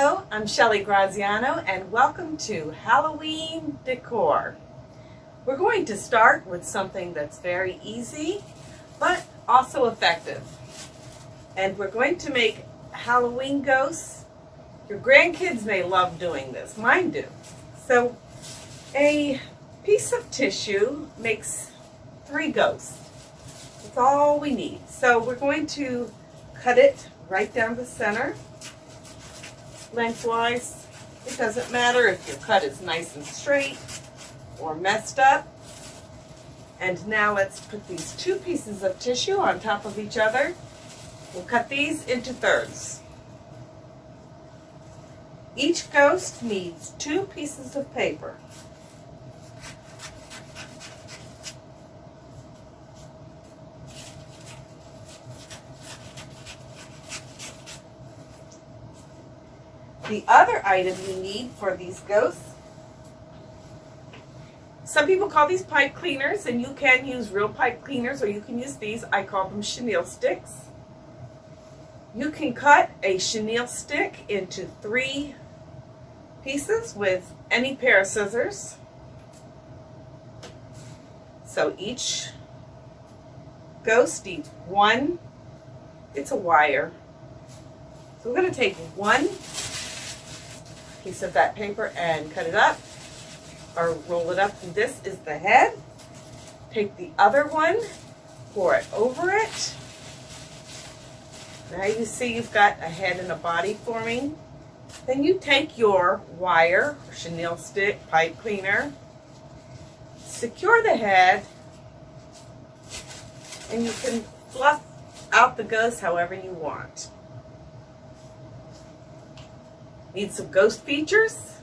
Hello, I'm Shelly Graziano and welcome to Halloween Decor. We're going to start with something that's very easy but also effective. And we're going to make Halloween ghosts. Your grandkids may love doing this, mine do. So a piece of tissue makes 3 ghosts. That's all we need. So we're going to cut it right down the center. Lengthwise, it doesn't matter if your cut is nice and straight or messed up. And now let's put these 2 pieces of tissue on top of each other. We'll cut these into thirds. Each ghost needs 2 pieces of paper. The other item you need for these ghosts, some people call these pipe cleaners, and you can use real pipe cleaners or you can use these. I call them chenille sticks. You can cut a chenille stick into 3 pieces with any pair of scissors. So each ghost needs 1, it's a wire. So we're going to take 1 piece of that paper and cut it up or roll it up. And this is the head. Take the other one, pour it over it. Now you see you've got a head and a body forming. Then you take your wire, chenille stick, pipe cleaner, secure the head, and you can fluff out the ghost however you want. Need some ghost features?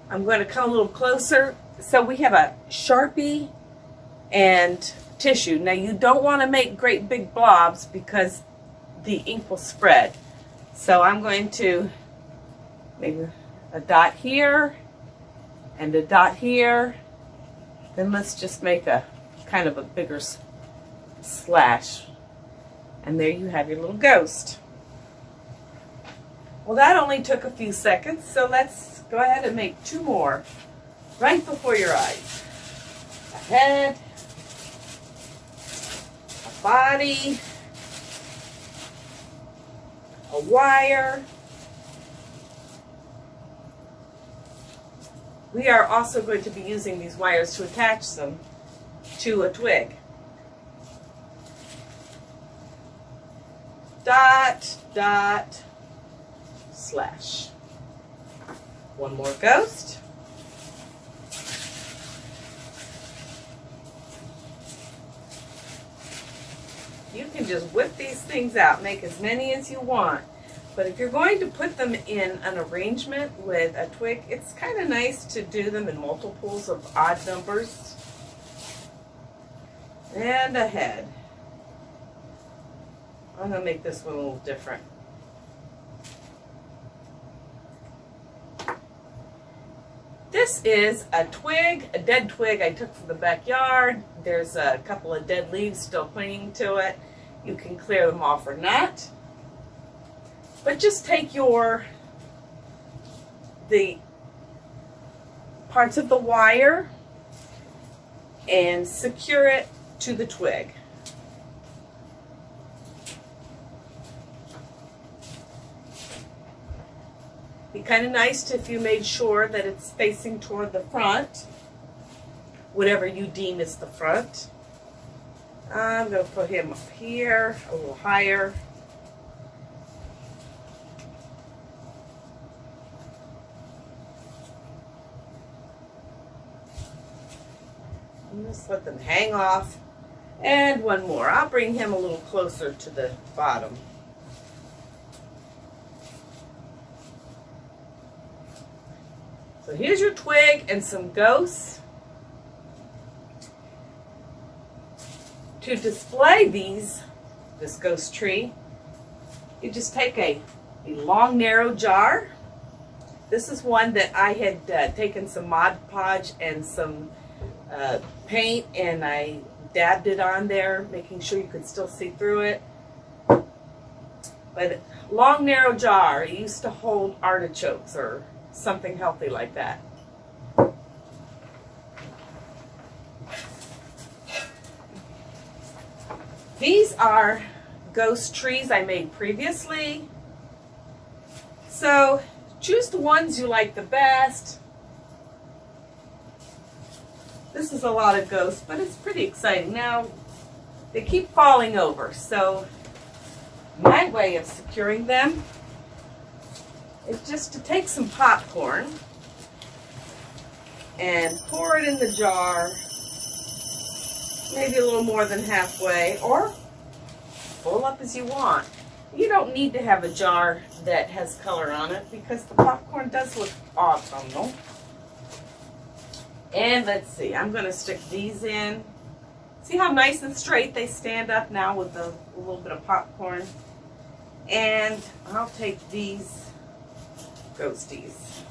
I'm going to come a little closer. So we have a Sharpie and tissue. Now you don't want to make great big blobs because the ink will spread. So I'm going to make a dot here and a dot here. Then let's just make a kind of a bigger slash. And there you have your little ghost. Well, that only took a few seconds, so let's go ahead and make 2 more right before your eyes. A head, a body, a wire. We are also going to be using these wires to attach them to a twig. Dot, dot, slash. 1 more ghost. You can just whip these things out, make as many as you want. But if you're going to put them in an arrangement with a twig, it's kind of nice to do them in multiples of odd numbers. And a head. I'm going to make this one a little different. This is a twig, a dead twig I took from the backyard. There's a couple of dead leaves still clinging to it. You can clear them off or not. But just take the parts of the wire and secure it to the twig. Be kind of nice if you made sure that it's facing toward the front, whatever you deem is the front. I'm going to put him up here, a little higher. And just let them hang off. And 1 more. I'll bring him a little closer to the bottom. So here's your twig and some ghosts. To display this ghost tree, you just take a long narrow jar. This is one that I had taken some Mod Podge and some paint, and I dabbed it on there, making sure you could still see through it. But long, narrow jar. It used to hold artichokes or something healthy like that. These are ghost trees I made previously. So choose the ones you like the best. This is a lot of ghosts, but it's pretty exciting. Now, they keep falling over, so my way of securing them is just to take some popcorn and pour it in the jar, maybe a little more than halfway, or full up as you want. You don't need to have a jar that has color on it because the popcorn does look autumnal. And let's see, I'm going to stick these in. See how nice and straight they stand up now with a little bit of popcorn? And I'll take these ghosties.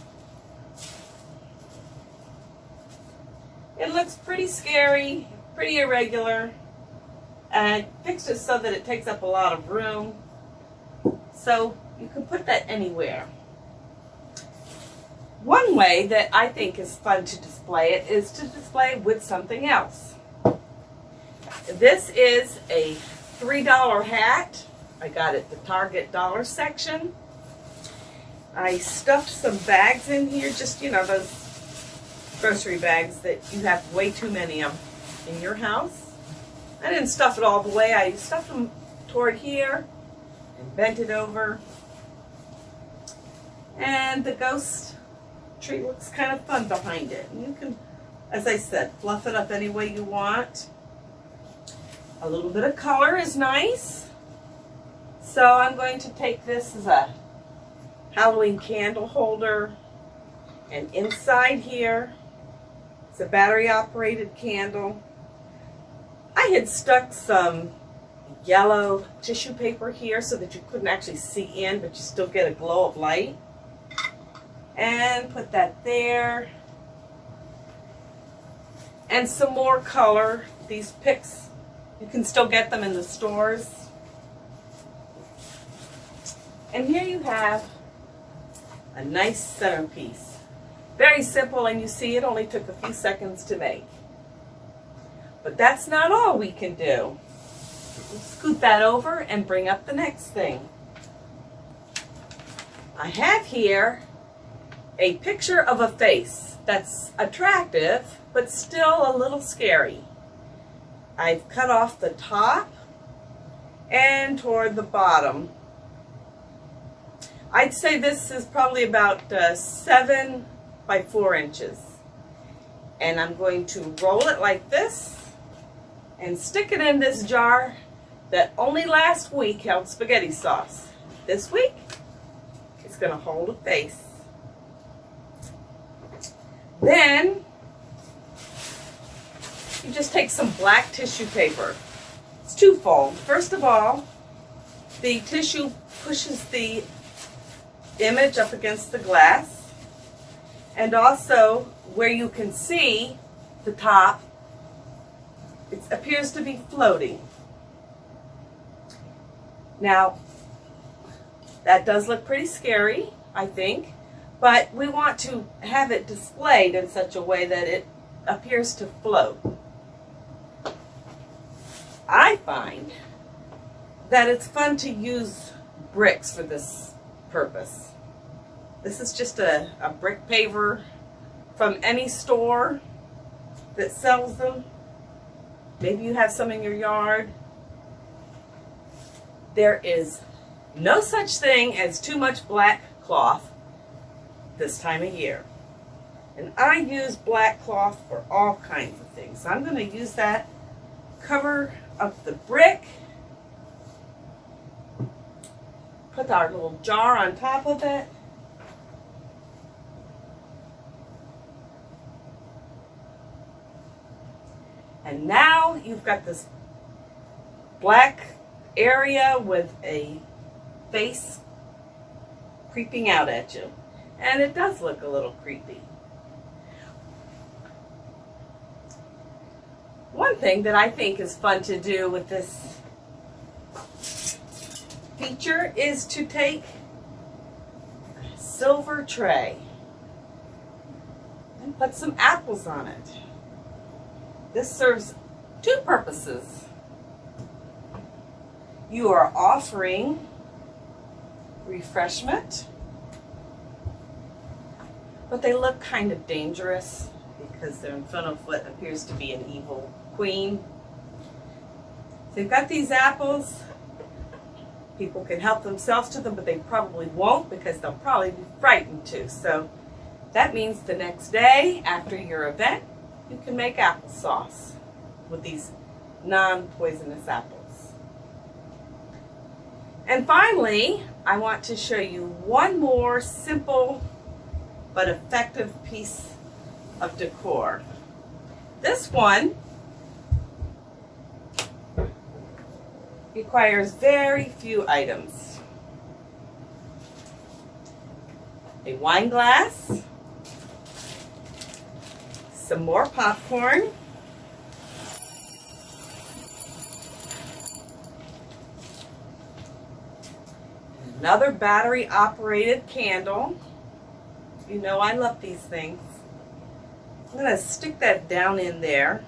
It looks pretty scary, pretty irregular. And I fixed it so that it takes up a lot of room. So you can put that anywhere. One way that I think is fun to display it is to display it with something else. This is a $3 hat. I got it at the Target dollar section. I stuffed some bags in here, just, you know, those grocery bags that you have way too many of in your house. I didn't stuff it all the way. I stuffed them toward here and bent it over. And the ghost tree looks kind of fun behind it. And you can, as I said, fluff it up any way you want. A little bit of color is nice. So I'm going to take this as a Halloween candle holder. And inside here, it's a battery operated candle. I had stuck some yellow tissue paper here so that you couldn't actually see in, but you still get a glow of light. And put that there. And some more color. These picks, you can still get them in the stores. And here you have a nice centerpiece. Very simple, and you see it only took a few seconds to make. But that's not all we can do. We'll scoot that over and bring up the next thing. I have here a picture of a face that's attractive, but still a little scary. I've cut off the top and toward the bottom. I'd say this is probably about 7 by 4 inches. And I'm going to roll it like this and stick it in this jar that only last week held spaghetti sauce. This week, it's going to hold a face. Then, you just take some black tissue paper. It's twofold. First of all, the tissue pushes the image up against the glass, and also where you can see the top, it appears to be floating. Now, that does look pretty scary, I think. But we want to have it displayed in such a way that it appears to float. I find that it's fun to use bricks for this purpose. This is just a brick paver from any store that sells them. Maybe you have some in your yard. There is no such thing as too much black cloth this time of year. And I use black cloth for all kinds of things. So I'm going to use that, cover up the brick, put our little jar on top of it, and now you've got this black area with a face creeping out at you. And it does look a little creepy. One thing that I think is fun to do with this feature is to take a silver tray and put some apples on it. This serves two purposes. You are offering refreshment, but they look kind of dangerous because they're in front of what appears to be an evil queen. So you've got these apples. People can help themselves to them, but they probably won't because they'll probably be frightened too. So that means the next day after your event, you can make applesauce with these non-poisonous apples. And finally, I want to show you one more simple but effective piece of decor. This one requires very few items. A wine glass, some more popcorn, another battery operated candle. You know I love these things. I'm going to stick that down in there.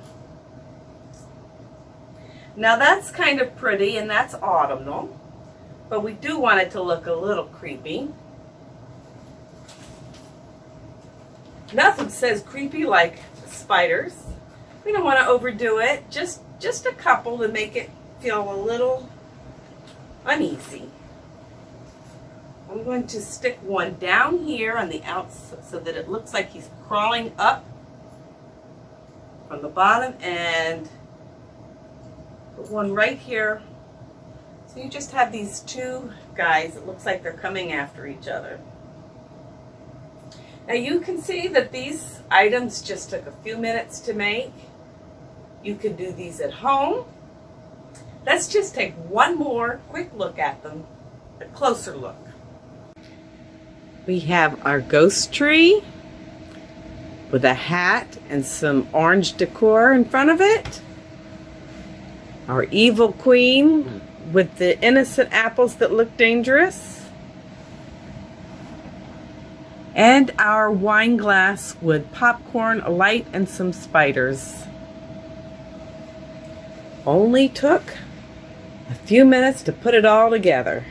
Now that's kind of pretty and that's autumnal, but we do want it to look a little creepy. Nothing says creepy like spiders. We don't want to overdo it, just a couple to make it feel a little uneasy. I'm going to stick one down here on the outside so that it looks like he's crawling up from the bottom, and put one right here. So you just have these two guys. It looks like they're coming after each other. Now you can see that these items just took a few minutes to make. You can do these at home. Let's just take one more quick look at them, a closer look. We have our ghost tree with a hat and some orange decor in front of it. Our evil queen with the innocent apples that look dangerous. And our wine glass with popcorn, a light, and some spiders. Only took a few minutes to put it all together.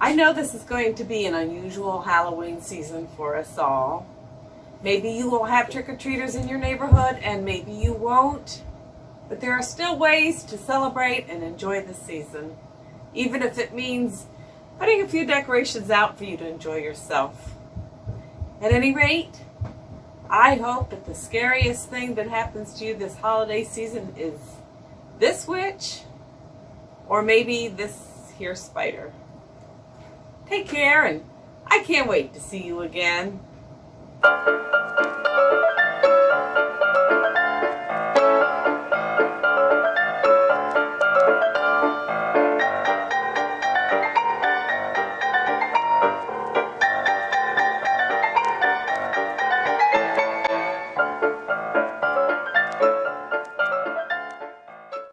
I know this is going to be an unusual Halloween season for us all. Maybe you will have trick-or-treaters in your neighborhood and maybe you won't. But there are still ways to celebrate and enjoy the season, even if it means putting a few decorations out for you to enjoy yourself. At any rate, I hope that the scariest thing that happens to you this holiday season is this witch or maybe this here spider. Take care, and I can't wait to see you again.